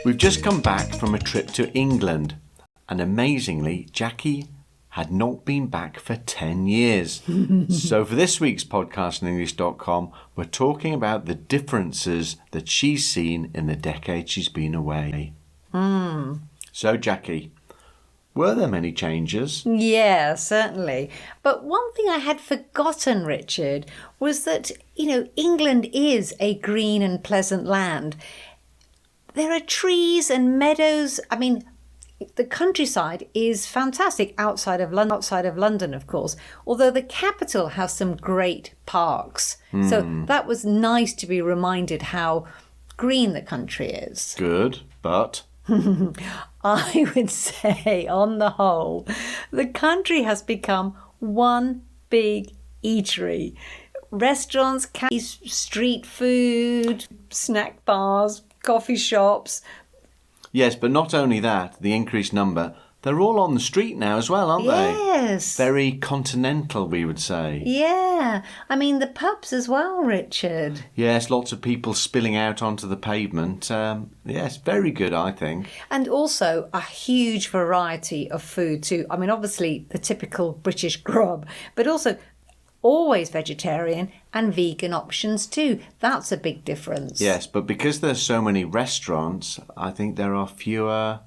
We've just come back from a trip to England, and amazingly, Jackie had not been back for 10 years. So for this week's podcast on English.com, we're talking about the differences that she's seen in the decade she's been away. So Jackie, were there many changes? Yeah, certainly. But one thing I had forgotten, Richard, was that, England is a green and pleasant land. There are trees and meadows. I mean, the countryside is fantastic outside of London, of course, although the capital has some great parks. So that was nice to be reminded how green the country is. Good, but... I would say, on the whole, the country has become one big eatery. Restaurants, cafes, street food, snack bars, coffee shops. Yes, but not only that, the increased number, they're all on the street now as well, aren't they? Yes. Very continental, we would say. Yeah. I mean, the pubs as well, Richard. Yes, lots of people spilling out onto the pavement. Yes, very good, I think. And also a huge variety of food too. I mean, obviously the typical British grub, but also always vegetarian and vegan options too. That's a big difference. Yes, but because there's so many restaurants, I think there are fewer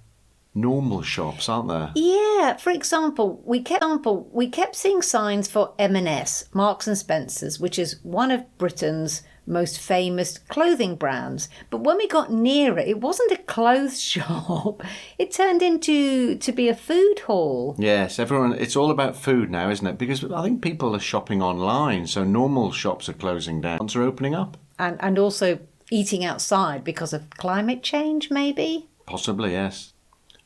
normal shops, aren't there? Yeah, for example, we kept seeing signs for M&S, Marks and Spencer's, which is one of Britain's most famous clothing brands. But when we got near it, it wasn't a clothes shop. It turned into to be a food hall. Yes, it's all about food now, isn't it? Because I think people are shopping online, so normal shops are closing down. Ones are opening up. And also eating outside because of climate change, maybe? Possibly, yes.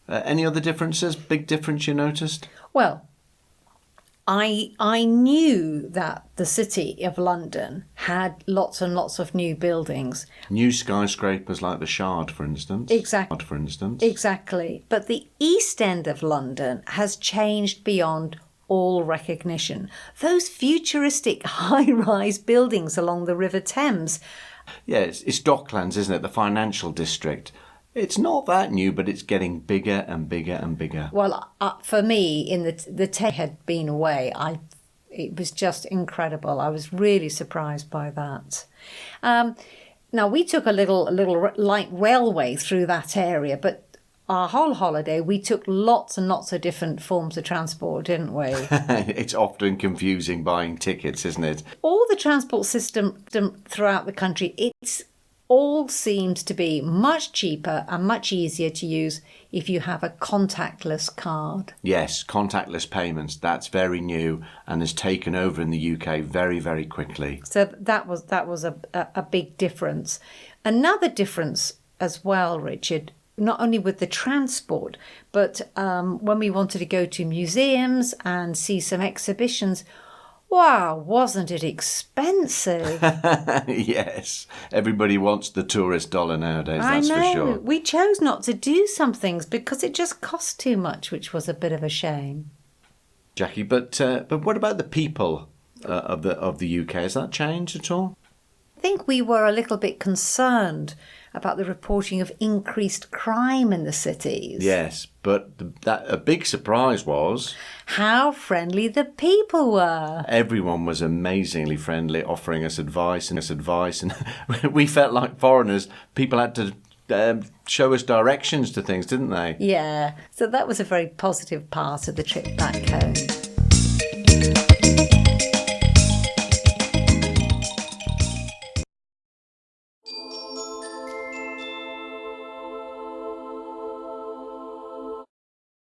Any other differences? Big difference you noticed? Well, I knew that the city of London had lots and lots of new buildings. New skyscrapers like the Shard, for instance. Exactly. But the East End of London has changed beyond all recognition. Those futuristic high-rise buildings along the River Thames. Yeah, it's Docklands, isn't it? The financial district. It's not that new, but it's getting bigger and bigger and bigger. Well, for me, in the 10 had been away, it was just incredible. I was really surprised by that. Now, we took a little light railway through that area, but our whole holiday, we took lots and lots of different forms of transport, didn't we? It's often confusing buying tickets, isn't it? All the transport system throughout the country, it's all seems to be much cheaper and much easier to use if you have a contactless card. Yes, contactless payments. That's very new and has taken over in the UK very, very quickly. So that was a big difference. Another difference as well, Richard, not only with the transport, but when we wanted to go to museums and see some exhibitions. Wow, wasn't it expensive? Yes, everybody wants the tourist dollar nowadays, that's for sure. We chose not to do some things because it just cost too much, which was a bit of a shame. Jackie, but what about the people of the UK? Has that changed at all? I think we were a little bit concerned about the reporting of increased crime in the cities. Yes, but a big surprise was how friendly the people were. Everyone was amazingly friendly, offering us advice, and we felt like foreigners. People had to show us directions to things, didn't they? Yeah, so that was a very positive part of the trip back home.